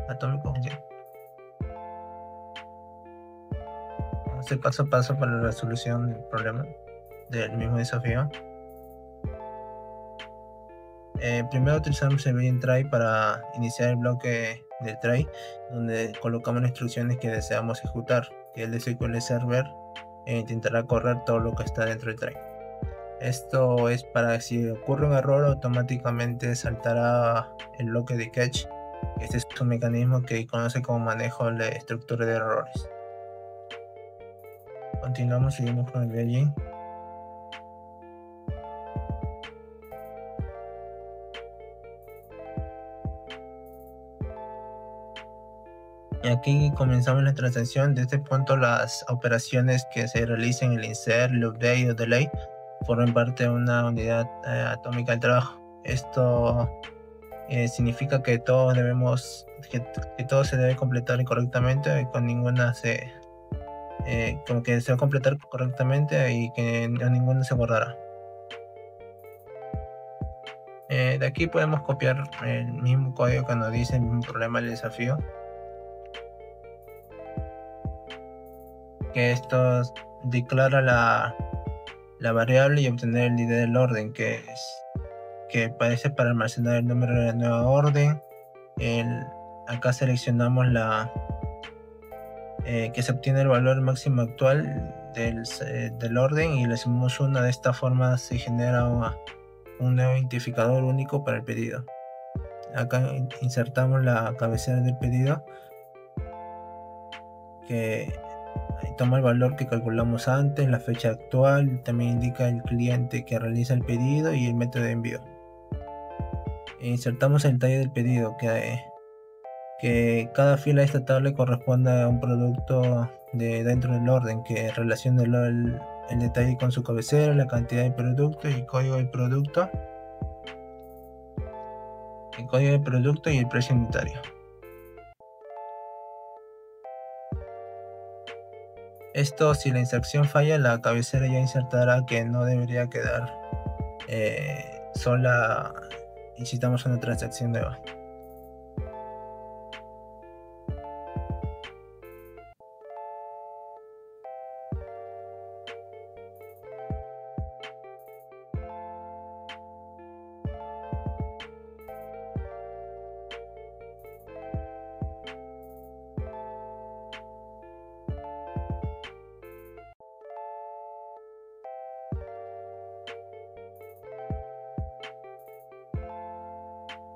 Vamos a hacer paso a paso para la resolución del problema del mismo desafío. Primero utilizamos el begin try para iniciar el bloque del try, donde colocamos las instrucciones que deseamos ejecutar, y el SQL Server intentará correr todo lo que está dentro del try. Esto es para si ocurre un error automáticamente saltará el bloque de catch Este es un mecanismo que conoce como manejo de estructura de errores. Continuamos, seguimos con el debugging. Y aquí comenzamos la transacción. De este punto, las operaciones que se realicen en el insert, el update o delay forman parte de una unidad atómica del trabajo. Esto significa que todo se debe completar correctamente, con ninguna como que se va a completar correctamente y que ninguno se guardará. De aquí podemos copiar el mismo código que nos dice el mismo problema del desafío. Que esto declara la variable y obtener el ID del orden, que parece para almacenar el número de la nueva orden. Acá seleccionamos que se obtiene el valor máximo actual del orden y le sumamos 1. De esta forma se genera un nuevo identificador único para el pedido. Acá insertamos la cabecera del pedido, que toma el valor que calculamos antes, la fecha actual, también indica el cliente que realiza el pedido y el método de envío. Insertamos el detalle del pedido, que cada fila de esta tabla corresponde a un producto dentro del orden, que relaciona el detalle con su cabecera, la cantidad de producto y el código del producto, y el precio unitario. Esto, si la inserción falla, la cabecera ya insertará que no debería quedar sola. Necesitamos una transacción nueva.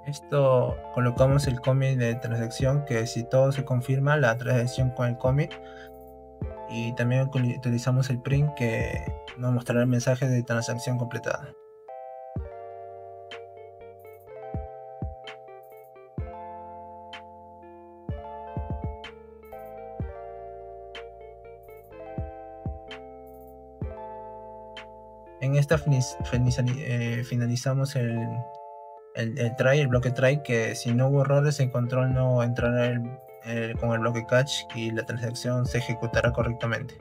Esto colocamos el commit de transacción, que si todo se confirma, la transacción con el commit, y también utilizamos el print, que nos mostrará el mensaje de transacción completada. En esta finalizamos el bloque try, que si no hubo errores en control no entrará con el bloque catch y la transacción se ejecutará correctamente.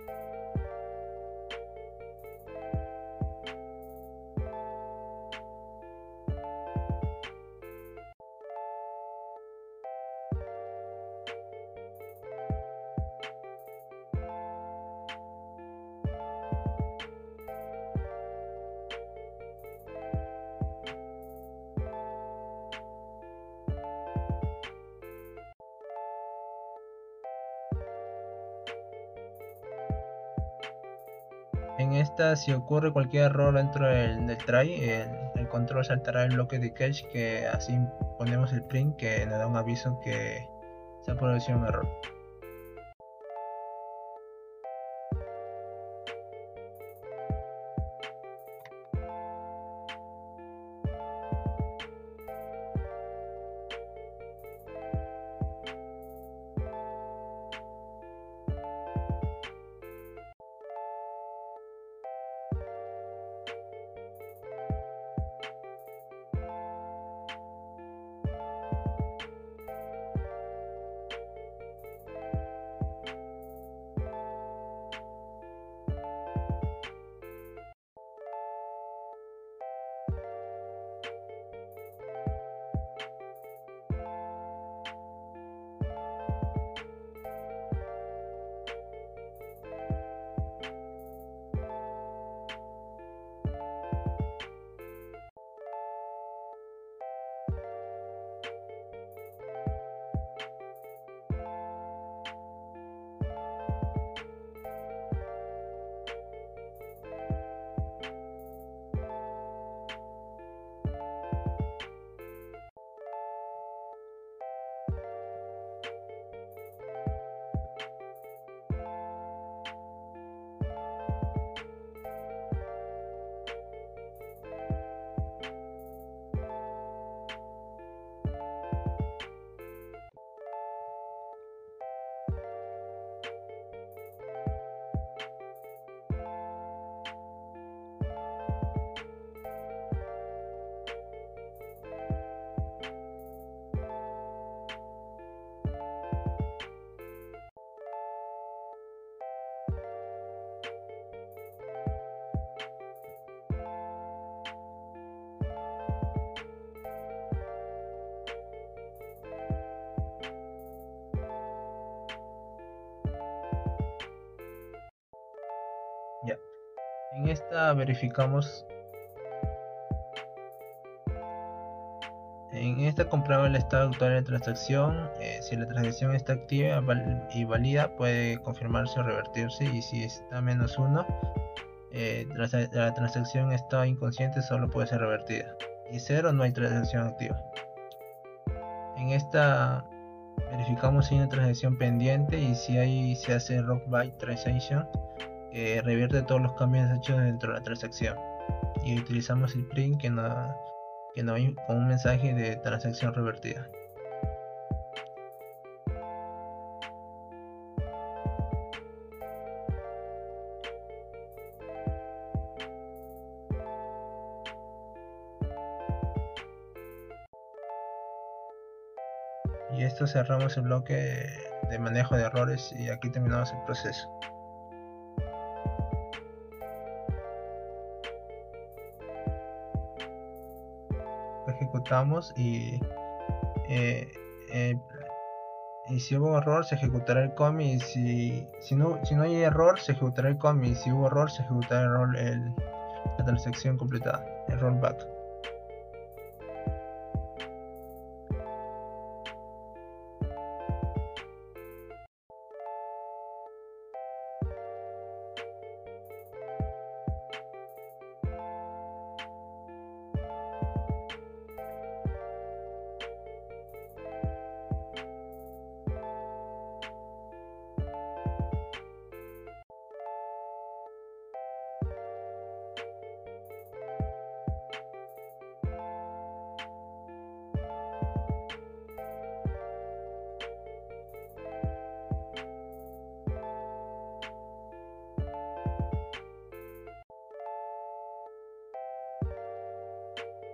En esta, si ocurre cualquier error dentro del try, el control saltará el bloque de catch, que así ponemos el print, que nos da un aviso que se ha producido un error. Ya. En esta verificamos. En esta comprueba el estado actual de la transacción. Si la transacción está activa y válida, puede confirmarse o revertirse. Y si está -1, la transacción está inconsciente, solo puede ser revertida. Y 0, no hay transacción activa. En esta verificamos si hay una transacción pendiente y si se hace rock byte transaction, que revierte todos los cambios hechos dentro de la transacción. Y utilizamos el print que no hay con un mensaje de transacción revertida. Y esto cerramos el bloque de manejo de errores y aquí terminamos el proceso. Ejecutamos y si hubo error se ejecutará el commit, y si no hay error se ejecutará el commit, y si hubo error se ejecutará la transacción completada, el rollback.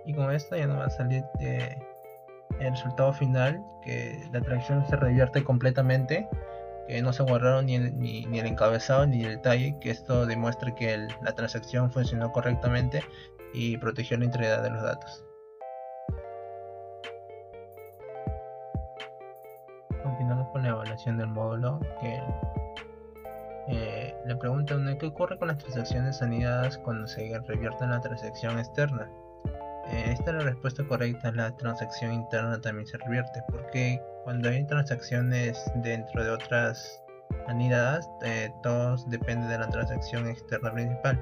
Y con esto ya nos va a salir el resultado final, que la transacción se revierte completamente, que no se guardaron ni el encabezado ni el detalle, que esto demuestra que la transacción funcionó correctamente y protegió la integridad de los datos. Continuamos con la evaluación del módulo, que le preguntan qué ocurre con las transacciones anidadas cuando se revierte la transacción externa. Esta es la respuesta correcta. La transacción interna también se revierte, porque cuando hay transacciones dentro de otras anidadas, todos dependen de la transacción externa principal.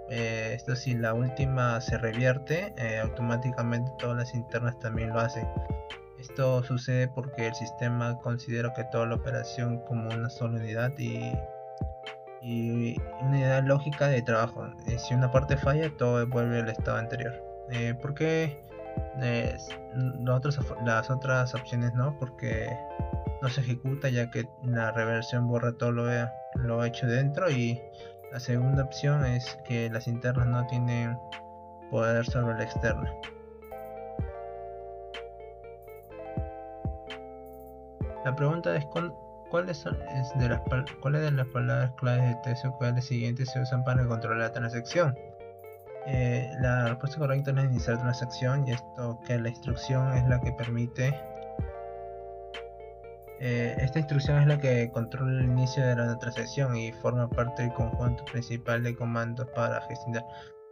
Esto, si la última se revierte, automáticamente todas las internas también lo hacen. Esto sucede porque el sistema considera que toda la operación como una sola unidad y una unidad lógica de trabajo. Si una parte falla, todo vuelve al estado anterior. ¿Por qué las otras opciones no? Porque no se ejecuta, ya que la reversión borra todo lo hecho dentro, y la segunda opción es que las internas no tienen poder sobre la externa. La pregunta es ¿cuáles de las palabras claves de TSQL siguientes se usan para controlar la transacción? La respuesta correcta es iniciar transacción, y esto que la instrucción es la que permite. Esta instrucción es la que controla el inicio de la transacción y forma parte del conjunto principal de comandos para gestionar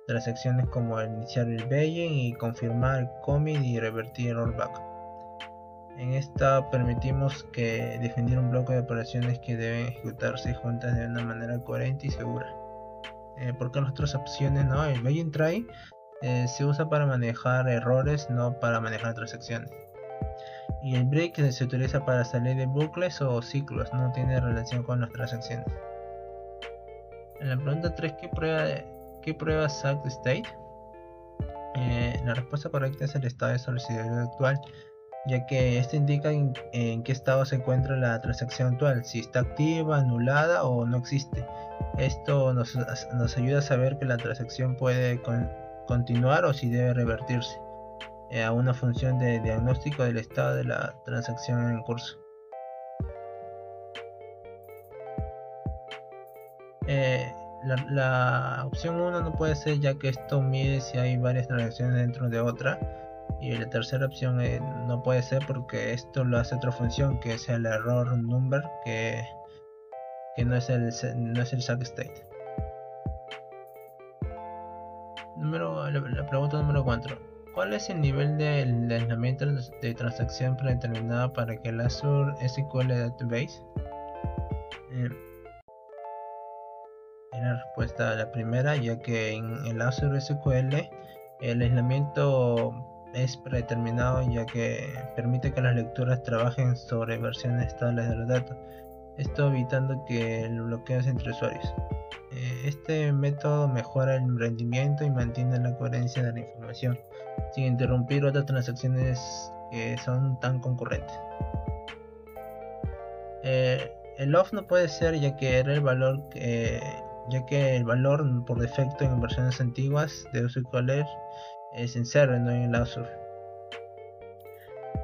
transacciones, como el iniciar el Baying y confirmar el commit y revertir el rollback. En esta permitimos definir un bloque de operaciones que deben ejecutarse juntas de una manera coherente y segura. Porque las otras opciones no. El Baying try se usa para manejar errores, no para manejar transacciones. Y el break se utiliza para salir de bucles o ciclos, no tiene relación con las transacciones. En la pregunta 3, ¿qué prueba SAC state? La respuesta correcta es el estado de solicitud actual, ya que esto indica en qué estado se encuentra la transacción actual, si está activa, anulada o no existe. Esto nos ayuda a saber que la transacción puede continuar o si debe revertirse a una función de diagnóstico del estado de la transacción en curso. La opción 1 no puede ser, ya que esto mide si hay varias transacciones dentro de otra. Y la tercera opción no puede ser, porque esto lo hace otra función, que es el error number, que no es el SAC state. La pregunta número 4. ¿Cuál es el nivel de aislamiento de transacción predeterminado para que el Azure SQL Database? En la respuesta a la primera, ya que en el Azure SQL el aislamiento es predeterminado, ya que permite que las lecturas trabajen sobre versiones estables de los datos, esto evitando que el bloqueo entre usuarios. Este método mejora el rendimiento y mantiene la coherencia de la información, sin interrumpir otras transacciones que son tan concurrentes. El off no puede ser, ya que el valor por defecto en versiones antiguas de SQL es en 0, no en el Azure.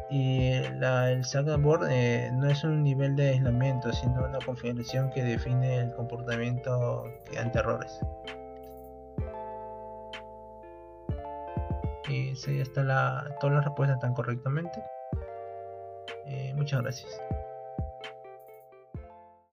Y el Saga Board no es un nivel de aislamiento, sino una configuración que define el comportamiento ante errores. Y si ya está todas las respuestas están correctamente. Muchas gracias.